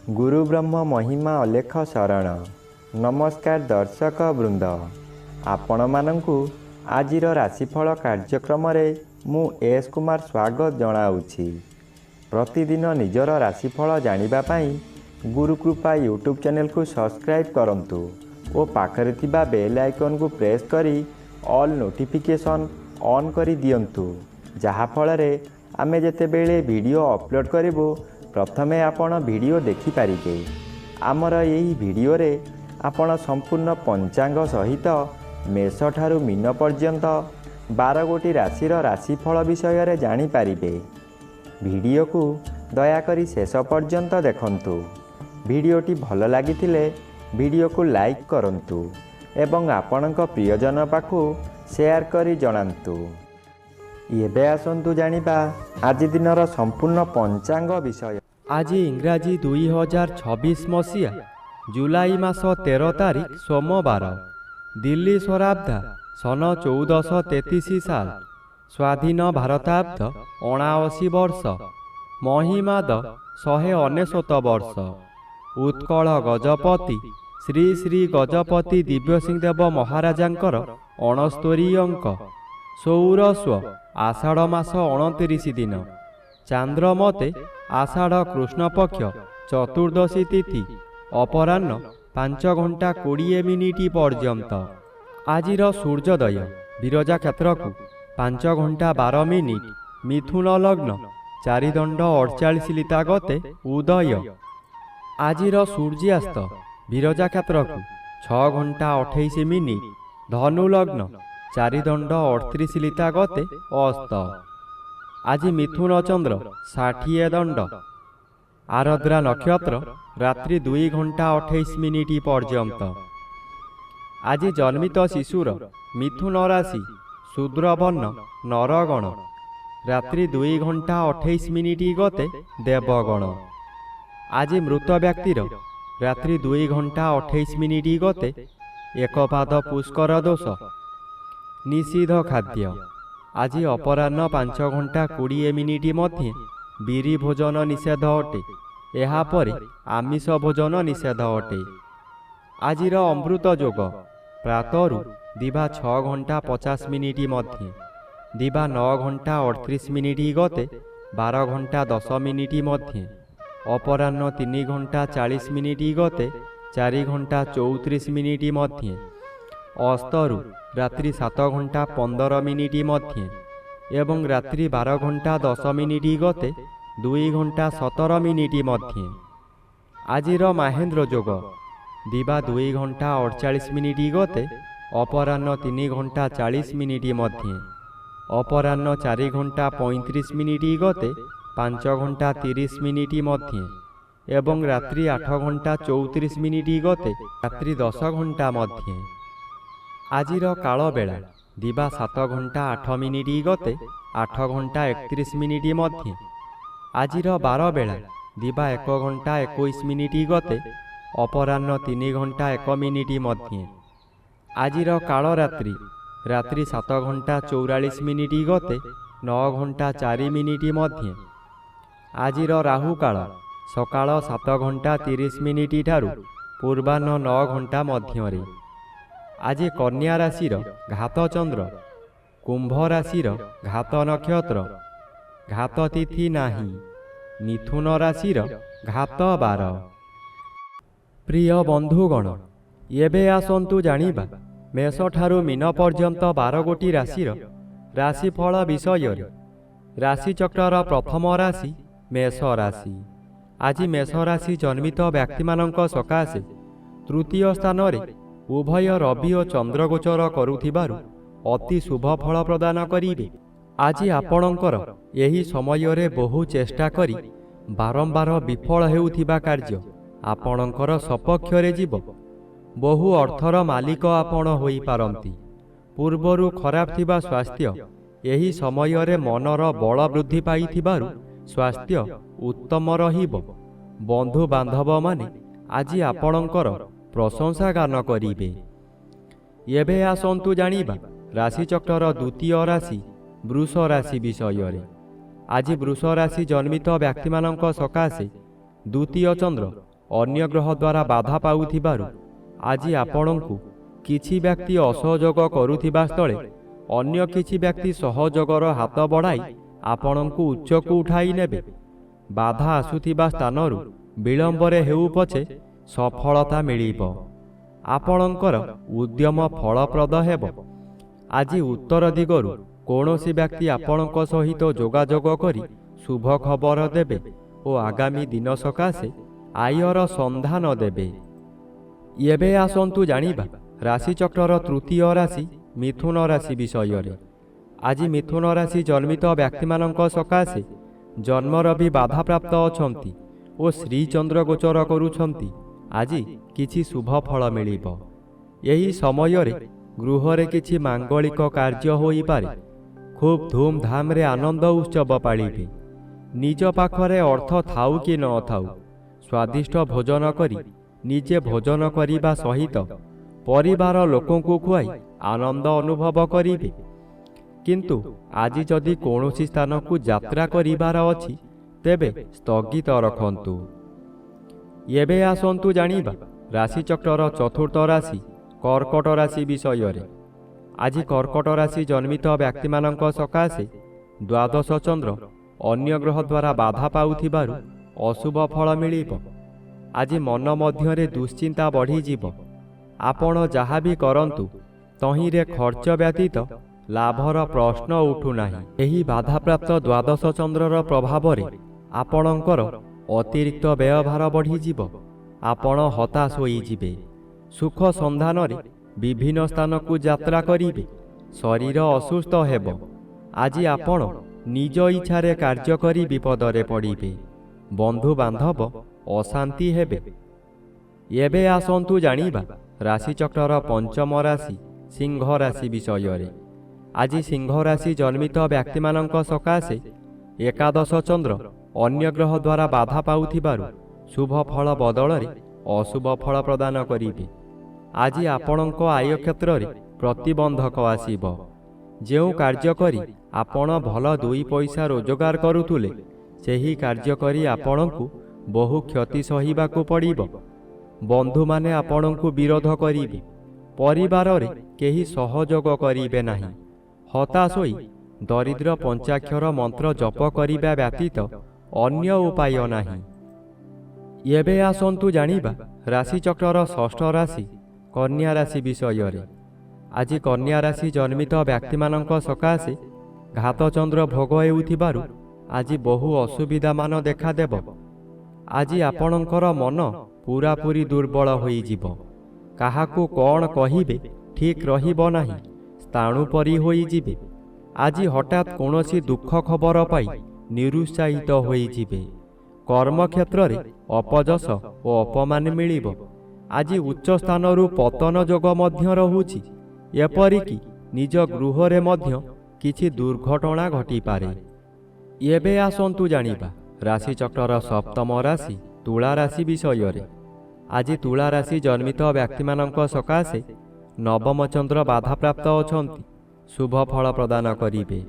गुरु ब्रह्म महिमा अलेख शरण। नमस्कार दर्शक वृंद, आपण मानंकु आजिर राशिफल कार्यक्रम मु एस कुमार स्वागत जनाऊँगी। प्रतिदिन निजर राशिफल जानिबा पाई गुरुकृपा यूट्यूब चैनल को सब्सक्राइब करंतु और पाखरे थिबा बेल आइकन को प्रेस करी ऑल नोटिफिकेशन ऑन करी दियंतु, जहा फଳରେ आमे जेतेबेले वीडियो अपलोड करिवो प्रथमे आपण वीडियो देखि पारिबे। आमर यही वीडियो रे आपण संपूर्ण पंचांग सहित मेष ठारू मीन पर्यंत 12 गोटी राशिर राशिफल विषय रे जानि पारिबे। वीडियो को दयाकरी शेष पर्यंत देखंतु। वीडियोटी भल लागिथिले वीडियो को लाइक करंतु एवं आपणक प्रियजन पाखु शेयर करी जणांतु। एबे आसंतु जानिबा आज दिनर संपूर्ण पंचांग विषय। आज इंग्राजी 2026 मसीहा जुलाई मास 13 तारिख सोमवार, दिल्ली स्वराब्द सन 1433 साल, स्वाधीन भारताब्द 79 वर्ष, महिमाद 199 वर्ष, उत्कल गजपति श्री श्री गजपति दिव्यसिंहदेव महाराजांकर 69 अंक, सौरस्व आषाढ़ मास 29 दिन, चांद्रमते आषाढ़ कृष्ण पक्ष चतुर्दशी तिथि अपराह्न 5 घंटा 20 मिनिट पर्यंत। आजिर सूर्योदय विरजा क्षेत्र को 5 घंटा 12 मिनिट, मिथुन लग्न 4 दंड 48 लिता गते उदय। आजिर सूर्यास्त विरजा क्षेत्र को 6 घंटा 28 मिनिट, धनु लग्न 4 दंड 38 लिता गते अस्त। आज मिथुन चंद्र 60 दंड, आरद्रा नक्षत्र रात्रि 2 घंटा 28 मिनिट पर्यंत। आज जन्मित शिशुर मिथुन राशि शूद्रवर्ण नरगण, रात्रि 2 घंटा 28 मिनिट गते देवगण। आज मृत व्यक्तिर रात्रि 2 घंटा 28 मिनिट गते एकपाद पुष्कर दोष, निषिद्ध खाद्य। आज अपराह्न 5 घंटा 20 मिनिट मध्य बीरी भोजन निषेध अटे, एहा परे आमिष भोजन निषेध अटे। आजिर अमृत जोग प्रातरु दिवा 6 घंटा 50 मिनिट मध्य, दिवा 9 घंटा 38 मिनिट गते 12 घंटा 10 मिनिट मध्य, अपराह्न 3 घंटा 40 मिनिट गते 4 घंटा 34 मिनिट मध्य, अस्तरु रात्रि 7 घंटा 15 मिनिट मध्य एवं रात्रि 12 घंटा 10 मिनिट गते 2 घंटा 17 मिनिट मध्य। आजिर महेंद्र जोग दिवा 2 घंटा 48 मिनिट गते अपराह्न 3 घंटा 40 मिनिट मध्य, अपराह्न 4 घंटा 35 मिनिट गते 5 घंटा 30 मिनिट मध्य एवं रात्रि 8 घंटा 34 मिनिट गते रात्रि 10 घंटा मध्य। आजिर काल बेला दिवा 7 घंटा 8 मिनिट गते 8 घंटा 31 मिनिट मध्य, आजिर 12 बेला दिवा 1 घंटा 21 मिनिट गते अपराह्न 3 घंटा 1 मिनिट मध्य। आजिर काल रात्रि रात्रि 7 घंटा 44 मिनिट गते 9 घंटा 4 मिनिट मध्य। आजिर राहु काल सकाळ 7 घंटा 30 मिनिट ठारू पूर्वाह्न 9 घंटा मध्य। आज कन्या राशिर घात चंद्र, कुंभ राशिर घात नक्षत्र, घात तिथि नाही, मिथुन राशिर घात 12। प्रिय बंधुगण, एबे आसंतु जानिबा मेष ठारू मीन पर्यंत 12 गोटी राशिर राशिफल विषय। राशिचक्रर प्रथम राशि मेष राशि। आज मेष राशि जन्मित व्यक्ति मानक सकाशे तृतीय स्थान रे उभय रवि और चंद्र गोचर करुथिबारु अति शुभ फल प्रदान करिवे। आज आपणकर एही समय रे बहु चेष्टा करी बारंबार विफल हेउथिबा कार्य आपणकर सपक्ष रे जीव। बहु अर्थर मालिक आपण होई पारंती। पूर्वरु खराब थिबा स्वास्थ्य एही समय रे मनर बल वृद्धि पाइथिबारु स्वास्थ्य उत्तम रहिबो। बंधु बांधव माने आज आपणकर प्रशंसा गान करिवे। एबे आसंतु जानिबा राशिचक्रर द्वितीय राशि वृष राशि विषय। आज वृष राशि जन्मित व्यक्ति मानक सकाशे द्वितीय चंद्र ଅନ୍ୟ ଗ୍ରହ ଦ୍ୱାରା ବାଧା ପାଉଥିବାରୁ ଆଜି ଆପଣଙ୍କୁ କିଛି ବ୍ୟକ୍ତି ଅସହଯୋଗ କରୁଥିବା ସ୍ଥଳେ ଅନ୍ୟ କିଛି ବ୍ୟକ୍ତି ସହଯୋଗର ହାତ ବଢ଼ାଇ ଆପଣଙ୍କୁ ଉଚ୍ଚକୁ ଉଠାଇ ନେବେ। ବାଧା ଆସୁଥିବା ସ୍ଥାନରୁ ବିଳମ୍ବରେ ହେଉ ପଛେ ସଫଳତା ମିଳିବ। ଆପଣଙ୍କର ଉଦ୍ୟମ ଫଳପ୍ରଦ ହେବ। ଆଜି ଉତ୍ତର ଦିଗରୁ କୌଣସି ବ୍ୟକ୍ତି ଆପଣଙ୍କ ସହିତ ଯୋଗାଯୋଗ କରି ଶୁଭ ଖବର ଦେବେ ଓ ଆଗାମୀ ଦିନ ସକାଶେ ଆୟର ସନ୍ଧାନ ଦେବେ। ଏବେ ଆସନ୍ତୁ ଜାଣିବା ରାଶିଚକ୍ରର ତୃତୀୟ ରାଶି ମିଥୁନ ରାଶି ବିଷୟରେ। ଆଜି ମିଥୁନ ରାଶି ଜନ୍ମିତ ବ୍ୟକ୍ତିମାନଙ୍କ ସକାଶେ ଜନ୍ମର ବି ବାଧାପ୍ରାପ୍ତ ଅଛନ୍ତି ଓ ଶ୍ରୀଚନ୍ଦ୍ର ଗୋଚର କରୁଛନ୍ତି। ଆଜି କିଛି ଶୁଭ ଫଳ ମିଳିବ। ଏହି ସମୟରେ ଗୃହରେ କିଛି ମାଙ୍ଗଳିକ କାର୍ଯ୍ୟ ହୋଇପାରେ। ଖୁବ୍ ଧୁମଧାମରେ ଆନନ୍ଦ ଉତ୍ସବ ପାଳିବେ। ନିଜ ପାଖରେ ଅର୍ଥ ଥାଉ କି ନ ଥାଉ ସ୍ୱାଦିଷ୍ଟ ଭୋଜନ କରି ନିଜେ ଭୋଜନ କରିବା ସହିତ ପରିବାର ଲୋକଙ୍କୁ ଖୁଆଇ ଆନନ୍ଦ ଅନୁଭବ କରିବେ। କିନ୍ତୁ ଆଜି ଯଦି କୌଣସି ସ୍ଥାନକୁ ଯାତ୍ରା କରିବାର ଅଛି ତେବେ ସ୍ଥଗିତ ରଖନ୍ତୁ। ଏବେ ଆସନ୍ତୁ ଜାଣିବା ରାଶିଚକ୍ରର ଚତୁର୍ଥ ରାଶି କର୍କଟ ରାଶି ବିଷୟରେ। ଆଜି କର୍କଟ ରାଶି ଜନ୍ମିତ ବ୍ୟକ୍ତିମାନଙ୍କ ସକାଶେ ଦ୍ୱାଦଶ ଚନ୍ଦ୍ର ଅନ୍ୟ ଗ୍ରହ ଦ୍ୱାରା ବାଧା ପାଉଥିବାରୁ ଅଶୁଭ ଫଳ ମିଳିବ। ଆଜି ମନ ମଧ୍ୟରେ ଦୁଶ୍ଚିନ୍ତା ବଢ଼ିଯିବ। ଆପଣ ଯାହା ବି କରନ୍ତୁ ତହିଁରେ ଖର୍ଚ୍ଚ ବ୍ୟତୀତ ଲାଭର ପ୍ରଶ୍ନ ଉଠୁନାହିଁ। ଏହି ବାଧାପ୍ରାପ୍ତ ଦ୍ୱାଦଶ ଚନ୍ଦ୍ରର ପ୍ରଭାବରେ ଆପଣଙ୍କର ଅତିରିକ୍ତ ବ୍ୟୟଭାର ବଢ଼ିଯିବ। ଆପଣ ହତାଶ ହୋଇଯିବେ। ସୁଖ ସନ୍ଧାନରେ ବିଭିନ୍ନ ସ୍ଥାନକୁ ଯାତ୍ରା କରିବେ। ଶରୀର ଅସୁସ୍ଥ ହେବ। ଆଜି ଆପଣ ନିଜ ଇଚ୍ଛାରେ କାର୍ଯ୍ୟ କରି ବିପଦରେ ପଡ଼ିବେ। ବନ୍ଧୁବାନ୍ଧବ ଅଶାନ୍ତି ହେବେ। ଏବେ ଆସନ୍ତୁ ଜାଣିବା ରାଶିଚକ୍ରର ପଞ୍ଚମ ରାଶି ସିଂହ ରାଶି ବିଷୟରେ। ଆଜି ସିଂହ ରାଶି ଜନ୍ମିତ ବ୍ୟକ୍ତିମାନଙ୍କ ସକାଶେ ଏକାଦଶ ଚନ୍ଦ୍ର ଅନ୍ୟ ଗ୍ରହ ଦ୍ୱାରା ବାଧା ପାଉଥିବାରୁ ଶୁଭ ଫଳ ବଦଳରେ ଅଶୁଭ ଫଳ ପ୍ରଦାନ କରିବେ। ଆଜି ଆପଣଙ୍କ ଆୟ କ୍ଷେତ୍ରରେ ପ୍ରତିବନ୍ଧକ ଆସିବ। ଯେଉଁ କାର୍ଯ୍ୟ କରି ଆପଣ ଭଲ ଦୁଇ ପଇସା ରୋଜଗାର କରୁଥିଲେ ସେହି କାର୍ଯ୍ୟ କରି ଆପଣଙ୍କୁ ବହୁ କ୍ଷତି ସହିବାକୁ ପଡ଼ିବ। ବନ୍ଧୁମାନେ ଆପଣଙ୍କୁ ବିରୋଧ କରିବେ। ପରିବାରରେ କେହି ସହଯୋଗ କରିବେ ନାହିଁ। ହତାଶ ହୋଇ ଦରିଦ୍ର ପଞ୍ଚାକ୍ଷର ମନ୍ତ୍ର ଜପ କରିବା ବ୍ୟତୀତ ଅନ୍ୟ ଉପାୟ ନାହିଁ। ଏବେ ଆସନ୍ତୁ ଜାଣିବା ରାଶିଚକ୍ରର ଷଷ୍ଠ ରାଶି କନ୍ୟା ରାଶି ବିଷୟରେ। ଆଜି କନ୍ୟା ରାଶି ଜନ୍ମିତ ବ୍ୟକ୍ତିମାନଙ୍କ ସକାଶେ ଘାତଚନ୍ଦ୍ର ଭୋଗ ହେଉଥିବାରୁ ଆଜି ବହୁ ଅସୁବିଧାମାନ ଦେଖାଦେବ। ଆଜି ଆପଣଙ୍କର ମନ ପୂରାପୂରି ଦୁର୍ବଳ ହୋଇଯିବ। କାହାକୁ କ'ଣ କହିବେ ଠିକ୍ ରହିବ ନାହିଁ। ସ୍ଥାଣୁ ପରି ହୋଇଯିବେ। ଆଜି ହଠାତ୍ କୌଣସି ଦୁଃଖ ଖବର ପାଇ ନିରୁତ୍ସାହିତ ହୋଇଯିବେ। କର୍ମକ୍ଷେତ୍ରରେ ଅପଯଶ ଓ ଅପମାନ ମିଳିବ। ଆଜି ଉଚ୍ଚ ସ୍ଥାନରୁ ପତନ ଯୋଗ ମଧ୍ୟ ରହୁଛି। ଏପରିକି ନିଜ ଗୃହରେ ମଧ୍ୟ କିଛି ଦୁର୍ଘଟଣା ଘଟିପାରେ। ଏବେ ଆସନ୍ତୁ ଜାଣିବା ରାଶିଚକ୍ରର ସପ୍ତମ ରାଶି ତୁଳା ରାଶି ବିଷୟରେ। ଆଜି ତୁଳା ରାଶି ଜନ୍ମିତ ବ୍ୟକ୍ତିମାନଙ୍କ ସକାଶେ ନବମ ଚନ୍ଦ୍ର ବାଧାପ୍ରାପ୍ତ ଅଛନ୍ତି। ଶୁଭ ଫଳ ପ୍ରଦାନ କରିବେ।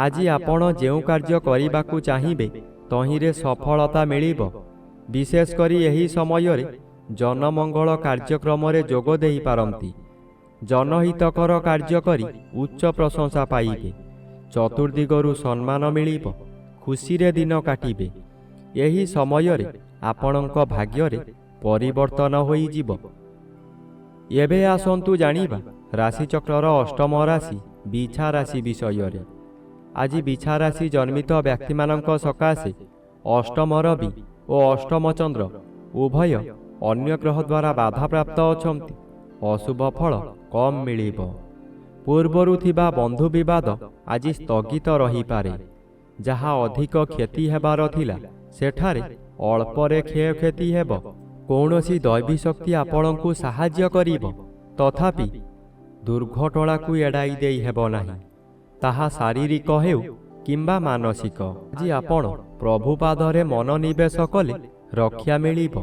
ଆଜି ଆପଣ ଯେଉଁ କାର୍ଯ୍ୟ କରିବାକୁ ଚାହିଁବେ ତହିଁରେ ସଫଳତା ମିଳିବ। ବିଶେଷ କରି ଏହି ସମୟରେ ଜନମଙ୍ଗଳ କାର୍ଯ୍ୟକ୍ରମରେ ଯୋଗ ଦେଇପାରନ୍ତି। ଜନହିତକର କାର୍ଯ୍ୟ କରି ଉଚ୍ଚ ପ୍ରଶଂସା ପାଇବେ। ଚତୁର୍ଦିଗରୁ ସମ୍ମାନ ମିଳିବ। ଖୁସିରେ ଦିନ କାଟିବେ। ଏହି ସମୟରେ ଆପଣଙ୍କ ଭାଗ୍ୟରେ ପରିବର୍ତ୍ତନ ହୋଇଯିବ। ଏବେ ଆସନ୍ତୁ ଜାଣିବା ରାଶିଚକ୍ରର ଅଷ୍ଟମ ରାଶି ବିଛା ରାଶି ବିଷୟରେ। ଆଜି ବିଛା ରାଶି ଜନ୍ମିତ ବ୍ୟକ୍ତିମାନଙ୍କ ସକାଶେ ଅଷ୍ଟମ ରବି ଓ ଅଷ୍ଟମ ଚନ୍ଦ୍ର ଉଭୟ ଅନ୍ୟ ଗ୍ରହ ଦ୍ୱାରା ବାଧାପ୍ରାପ୍ତ ଅଛନ୍ତି। ଅଶୁଭ ଫଳ କମ୍ ମିଳିବ। ପୂର୍ବରୁ ଥିବା ବନ୍ଧୁ ବିବାଦ ଆଜି ସ୍ଥଗିତ ରହିପାରେ। ଯାହା ଅଧିକ କ୍ଷତି ହେବାର ଥିଲା ସେଠାରେ ଅଳ୍ପରେ କ୍ଷୟକ୍ଷତି ହେବ। କୌଣସି ଦୈବୀ ଶକ୍ତି ଆପଣଙ୍କୁ ସାହାଯ୍ୟ କରିବ। ତଥାପି ଦୁର୍ଘଟଣାକୁ ଏଡ଼ାଇ ଦେଇ ହେବ ନାହିଁ। ତାହା ଶାରୀରିକ ହେଉ କିମ୍ବା ମାନସିକ। ଆଜି ଆପଣ ପ୍ରଭୁ ପାଦରେ ମନୋନିବେଶ କଲେ ରକ୍ଷା ମିଳିବ।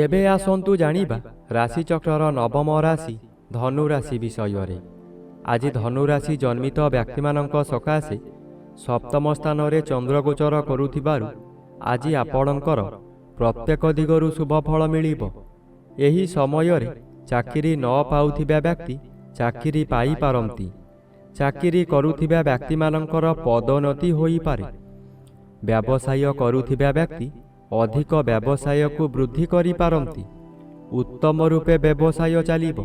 ଏବେ ଆସନ୍ତୁ ଜାଣିବା ରାଶିଚକ୍ରର ନବମ ରାଶି ଧନୁ ରାଶି ବିଷୟରେ। ଆଜି ଧନୁ ରାଶି ଜନ୍ମିତ ବ୍ୟକ୍ତିମାନଙ୍କ ସକାଶେ ସପ୍ତମ ସ୍ଥାନରେ ଚନ୍ଦ୍ରଗୋଚର କରୁଥିବାରୁ ଆଜି ଆପଣଙ୍କର ପ୍ରତ୍ୟେକ ଦିଗରୁ ଶୁଭଫଳ ମିଳିବ। ଏହି ସମୟରେ ଚାକିରି ନ ପାଉଥିବା ବ୍ୟକ୍ତି ଚାକିରି ପାଇପାରନ୍ତି। ଚାକିରି କରୁଥିବା ବ୍ୟକ୍ତିମାନଙ୍କର ପଦୋନ୍ନତି ହୋଇପାରେ। ବ୍ୟବସାୟ କରୁଥିବା ବ୍ୟକ୍ତି ଅଧିକ ବ୍ୟବସାୟକୁ ବୃଦ୍ଧି କରିପାରନ୍ତି। ଉତ୍ତମ ରୂପେ ବ୍ୟବସାୟ ଚାଲିବ।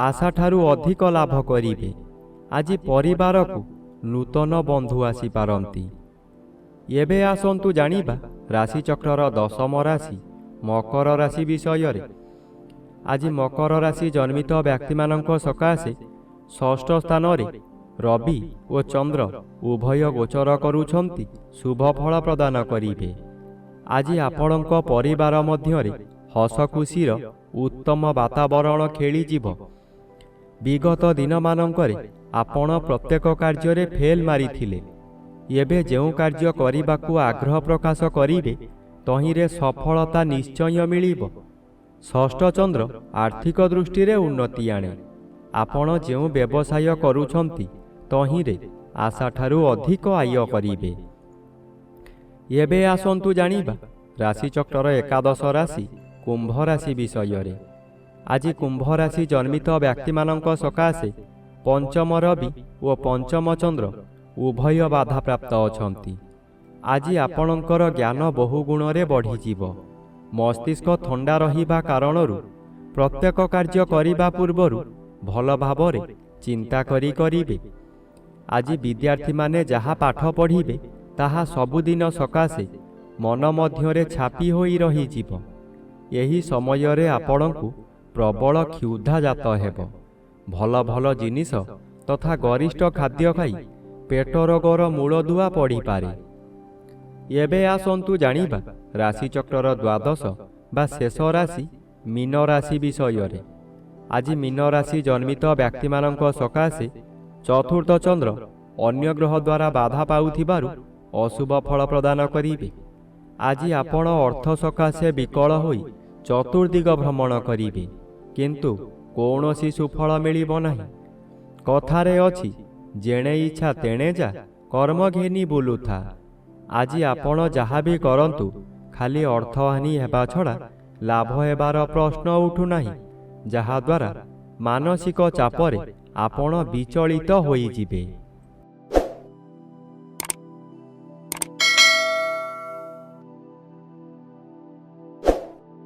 ଆଶାଠାରୁ ଅଧିକ ଲାଭ କରିବେ। ଆଜି ପରିବାରକୁ ନୂତନ ବନ୍ଧୁ ଆସିପାରନ୍ତି। ଏବେ ଆସନ୍ତୁ ଜାଣିବା ରାଶିଚକ୍ରର ଦଶମ ରାଶି ମକର ରାଶି ବିଷୟରେ। ଆଜି ମକର ରାଶି ଜନ୍ମିତ ବ୍ୟକ୍ତିମାନଙ୍କ ସକାଶେ ଷଷ୍ଠ ସ୍ଥାନରେ ରବି ଓ ଚନ୍ଦ୍ର ଉଭୟ ଗୋଚର କରୁଛନ୍ତି ଶୁଭ ଫଳ ପ୍ରଦାନ କରିବେ। ଆଜି ଆପଣଙ୍କ ପରିବାର ମଧ୍ୟରେ ହସ ଖୁସିର ଉତ୍ତମ ବାତାବରଣ ଖେଳିଯିବ। ବିଗତ ଦିନମାନଙ୍କରେ ଆପଣ ପ୍ରତ୍ୟେକ କାର୍ଯ୍ୟରେ ଫେଲ୍ ମାରିଥିଲେ। ଏବେ ଯେଉଁ କାର୍ଯ୍ୟ କରିବାକୁ ଆଗ୍ରହ ପ୍ରକାଶ କରିବେ ତହିଁରେ ସଫଳତା ନିଶ୍ଚୟ ମିଳିବ। ଷଷ୍ଠ ଚନ୍ଦ୍ର ଆର୍ଥିକ ଦୃଷ୍ଟିରେ ଉନ୍ନତି ଆଣେ। ଆପଣ ଯେଉଁ ବ୍ୟବସାୟ କରୁଛନ୍ତି ତହିଁରେ ଆଶାଠାରୁ ଅଧିକ ଆୟ କରିବେ। ଏବେ ଆସନ୍ତୁ ଜାଣିବା ରାଶିଚକ୍ରର ଏକାଦଶ ରାଶି କୁମ୍ଭ ରାଶି ବିଷୟରେ। ଆଜି କୁମ୍ଭ ରାଶି ଜନ୍ମିତ ବ୍ୟକ୍ତିମାନଙ୍କ ସକାଶେ ପଞ୍ଚମ ରବି ଓ ପଞ୍ଚମ ଚନ୍ଦ୍ର ଉଭୟ ବାଧାପ୍ରାପ୍ତ ଅଛନ୍ତି। ଆଜି ଆପଣଙ୍କର ଜ୍ଞାନ ବହୁ ଗୁଣରେ ବଢ଼ିଯିବ। ମସ୍ତିଷ୍କ ଥଣ୍ଡା ରହିବା କାରଣରୁ ପ୍ରତ୍ୟେକ କାର୍ଯ୍ୟ କରିବା ପୂର୍ବରୁ ଭଲ ଭାବରେ ଚିନ୍ତା କରିବେ। ଆଜି ବିଦ୍ୟାର୍ଥୀମାନେ ଯାହା ପାଠ ପଢ଼ିବେ ତାହା ସବୁଦିନ ସକାଶେ ମନ ମଧ୍ୟରେ ଛାପି ହୋଇ ରହିଯିବ। ଏହି ସମୟରେ ଆପଣଙ୍କୁ ପ୍ରବଳ କ୍ଷୁଧା ଜାତ ହେବ। ଭଲ ଭଲ ଜିନିଷ ତଥା ଗରିଷ୍ଠ ଖାଦ୍ୟ ଖାଇ ପେଟ ରୋଗର ମୂଳଦୁଆ ପଡ଼ିପାରେ। ଏବେ ଆସନ୍ତୁ ଜାଣିବା ରାଶିଚକ୍ରର ଦ୍ୱାଦଶ ବା ଶେଷ ରାଶି ମୀନ ରାଶି ବିଷୟରେ। ଆଜି ମୀନ ରାଶି ଜନ୍ମିତ ବ୍ୟକ୍ତିମାନଙ୍କ ସକାଶେ ଚତୁର୍ଥ ଚନ୍ଦ୍ର ଅନ୍ୟ ଗ୍ରହ ଦ୍ୱାରା ବାଧା ପାଉଥିବାରୁ ଅଶୁଭ ଫଳ ପ୍ରଦାନ କରିବେ। ଆଜି ଆପଣ ଅର୍ଥ ସକାଶେ ବିକଳ ହୋଇ ଚତୁର୍ଦିଗ ଭ୍ରମଣ କରିବେ, କିନ୍ତୁ କୌଣସି ସୁଫଳ ମିଳିବ ନାହିଁ। କଥାରେ ଅଛି, ଯେଣେ ଇଚ୍ଛା ତେଣେ ଯା, କର୍ମ ଘେନି ବୁଲୁଥା। ଆଜି ଆପଣ ଯାହା ବି କରନ୍ତୁ ଖାଲି ଅର୍ଥହାନି ହେବା ଛଡ଼ା ଲାଭ ହେବାର ପ୍ରଶ୍ନ ଉଠୁନାହିଁ, ଯାହାଦ୍ୱାରା ମାନସିକ ଚାପରେ ଆପଣ ବିଚଳିତ ହୋଇଯିବେ।